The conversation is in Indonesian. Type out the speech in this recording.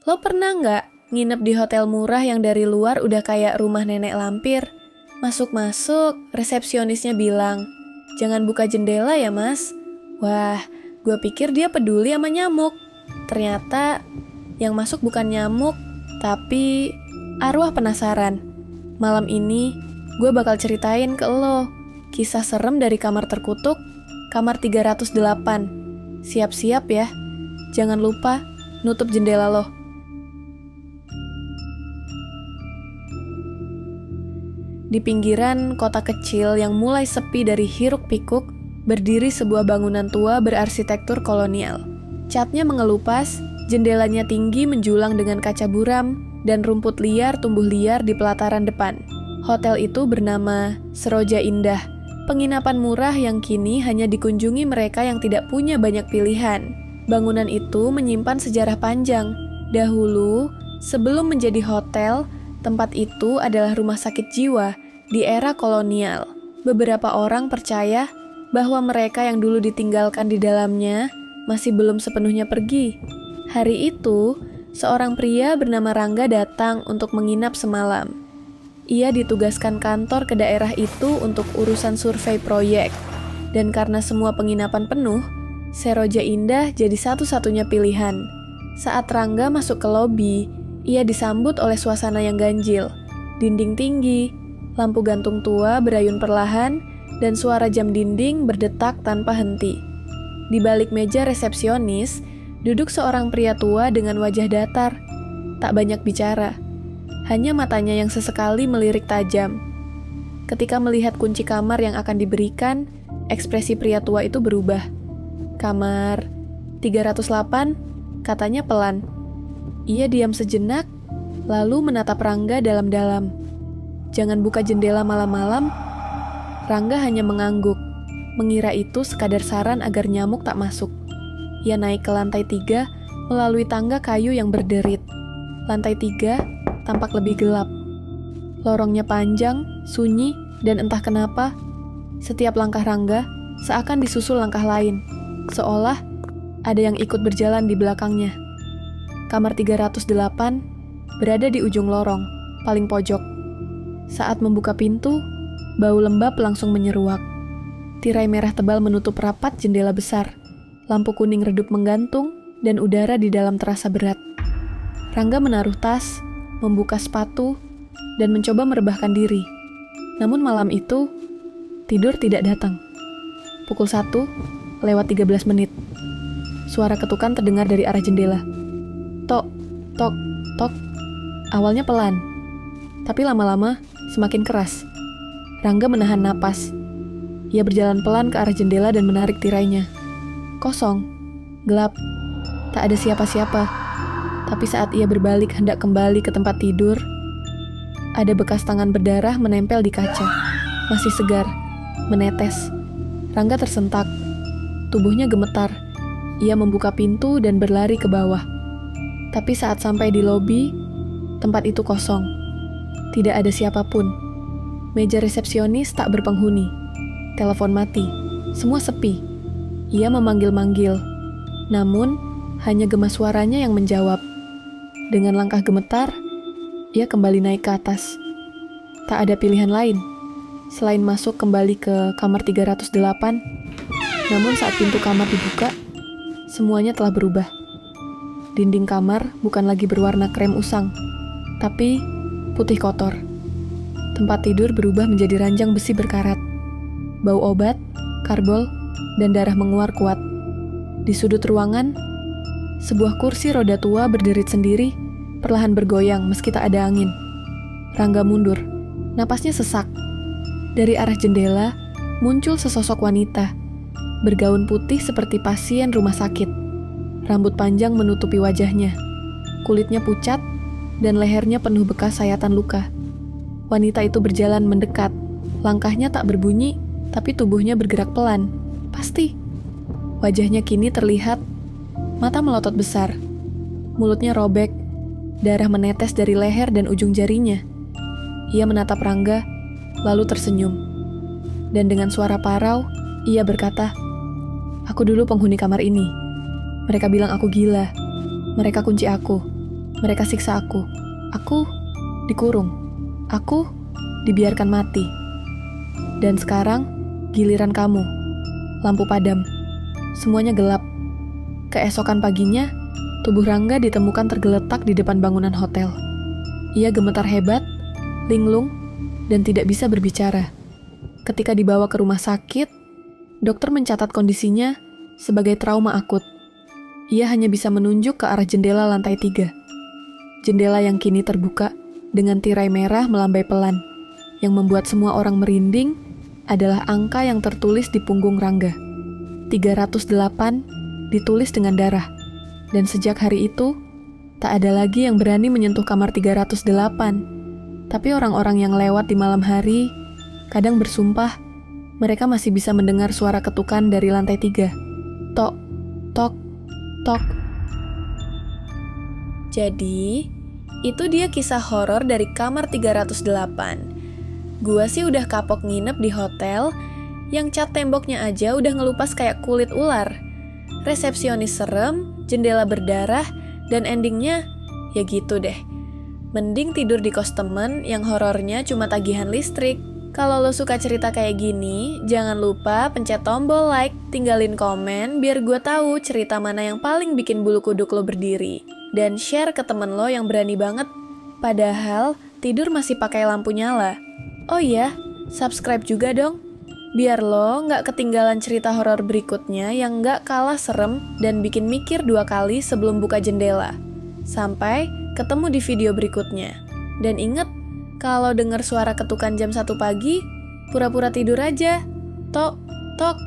Lo pernah nggak nginep di hotel murah yang dari luar udah kayak rumah nenek lampir? Masuk-masuk, resepsionisnya bilang, "Jangan buka jendela ya mas." Wah, gue pikir dia peduli sama nyamuk. Ternyata yang masuk bukan nyamuk, tapi arwah penasaran. Malam ini, gue bakal ceritain ke lo kisah serem dari kamar terkutuk, kamar 308. Siap-siap ya, jangan lupa nutup jendela lo. Di pinggiran kota kecil yang mulai sepi dari hiruk-pikuk, berdiri sebuah bangunan tua berarsitektur kolonial. Catnya mengelupas, jendelanya tinggi menjulang dengan kaca buram, dan rumput liar tumbuh liar di pelataran depan. Hotel itu bernama Seroja Indah, penginapan murah yang kini hanya dikunjungi mereka yang tidak punya banyak pilihan. Bangunan itu menyimpan sejarah panjang. Dahulu, sebelum menjadi hotel, tempat itu adalah rumah sakit jiwa di era kolonial. Beberapa orang percaya bahwa mereka yang dulu ditinggalkan di dalamnya masih belum sepenuhnya pergi. Hari itu, seorang pria bernama Rangga datang untuk menginap semalam. Ia ditugaskan kantor ke daerah itu untuk urusan survei proyek. Dan karena semua penginapan penuh, Seroja Indah jadi satu-satunya pilihan. Saat Rangga masuk ke lobi, ia disambut oleh suasana yang ganjil. Dinding tinggi, lampu gantung tua berayun perlahan, dan suara jam dinding berdetak tanpa henti. Di balik meja resepsionis, duduk seorang pria tua dengan wajah datar. Tak banyak bicara. Hanya matanya yang sesekali melirik tajam. Ketika melihat kunci kamar yang akan diberikan, ekspresi pria tua itu berubah. "Kamar 308, katanya pelan. Ia diam sejenak, lalu menatap Rangga dalam-dalam. "Jangan buka jendela malam-malam." Rangga hanya mengangguk, mengira itu sekadar saran agar nyamuk tak masuk. Ia naik ke lantai 3 melalui tangga kayu yang berderit. Lantai 3 tampak lebih gelap. Lorongnya panjang, sunyi, dan entah kenapa, setiap langkah Rangga seakan disusul langkah lain, seolah ada yang ikut berjalan di belakangnya. Kamar 308 berada di ujung lorong, paling pojok. Saat membuka pintu, bau lembab langsung menyeruak. Tirai merah tebal menutup rapat jendela besar. Lampu kuning redup menggantung, dan udara di dalam terasa berat. Rangga menaruh tas, membuka sepatu, dan mencoba merebahkan diri. Namun malam itu, tidur tidak datang. Pukul 1, lewat 13 menit. Suara ketukan terdengar dari arah jendela. Tok, tok, tok. Awalnya pelan, tapi lama-lama semakin keras. Rangga menahan napas. Ia berjalan pelan ke arah jendela dan menarik tirainya. Kosong, gelap, tak ada siapa-siapa. Tapi saat ia berbalik hendak kembali ke tempat tidur, ada bekas tangan berdarah menempel di kaca. Masih segar, menetes. Rangga tersentak. Tubuhnya gemetar. Ia membuka pintu dan berlari ke bawah. Tapi saat sampai di lobi, tempat itu kosong. Tidak ada siapapun. Meja resepsionis tak berpenghuni. Telepon mati. Semua sepi. Ia memanggil-manggil. Namun, hanya gema suaranya yang menjawab. Dengan langkah gemetar, ia kembali naik ke atas. Tak ada pilihan lain selain masuk kembali ke kamar 308. Namun saat pintu kamar dibuka, semuanya telah berubah. Dinding kamar bukan lagi berwarna krem usang, tapi putih kotor. Tempat tidur berubah menjadi ranjang besi berkarat. Bau obat, karbol, dan darah menguar kuat. Di sudut ruangan, sebuah kursi roda tua berderit sendiri, perlahan bergoyang meski tak ada angin. Rangga mundur, napasnya sesak. Dari arah jendela, muncul sesosok wanita, bergaun putih seperti pasien rumah sakit. Rambut panjang menutupi wajahnya, kulitnya pucat, dan lehernya penuh bekas sayatan luka. Wanita itu berjalan mendekat, langkahnya tak berbunyi, tapi tubuhnya bergerak pelan. Pasti. Wajahnya kini terlihat, mata melotot besar, mulutnya robek, darah menetes dari leher dan ujung jarinya. Ia menatap Rangga, lalu tersenyum. Dan dengan suara parau, ia berkata, "Aku dulu penghuni kamar ini. Mereka bilang aku gila. Mereka kunci aku. Mereka siksa aku. Aku dikurung. Aku dibiarkan mati. Dan sekarang giliran kamu. Lampu padam. Semuanya gelap. Keesokan paginya, tubuh Rangga ditemukan tergeletak di depan bangunan hotel. Ia gemetar hebat, linglung, dan tidak bisa berbicara. Ketika dibawa ke rumah sakit, dokter mencatat kondisinya sebagai trauma akut. Ia hanya bisa menunjuk ke arah jendela lantai 3. Jendela yang kini terbuka dengan tirai merah melambai pelan. Yang membuat semua orang merinding adalah angka yang tertulis di punggung Rangga. 308 ditulis dengan darah. Dan sejak hari itu, tak ada lagi yang berani menyentuh kamar 308. Tapi orang-orang yang lewat di malam hari kadang bersumpah mereka masih bisa mendengar suara ketukan dari lantai 3. Tok, tok, tok. Jadi, itu dia kisah horor dari kamar 308. Gua sih udah kapok nginep di hotel yang cat temboknya aja udah ngelupas kayak kulit ular. Resepsionis serem, jendela berdarah, dan endingnya ya gitu deh. Mending tidur di kos temen yang horornya cuma tagihan listrik. Kalau lo suka cerita kayak gini, jangan lupa pencet tombol like, tinggalin komen biar gue tahu cerita mana yang paling bikin bulu kuduk lo berdiri. Dan share ke temen lo yang berani banget, padahal tidur masih pakai lampu nyala. Oh iya, subscribe juga dong, biar lo nggak ketinggalan cerita horor berikutnya yang nggak kalah serem dan bikin mikir 2 kali sebelum buka jendela. Sampai ketemu di video berikutnya. Dan inget, kalau dengar suara ketukan jam 1 pagi, pura-pura tidur aja. Tok, tok.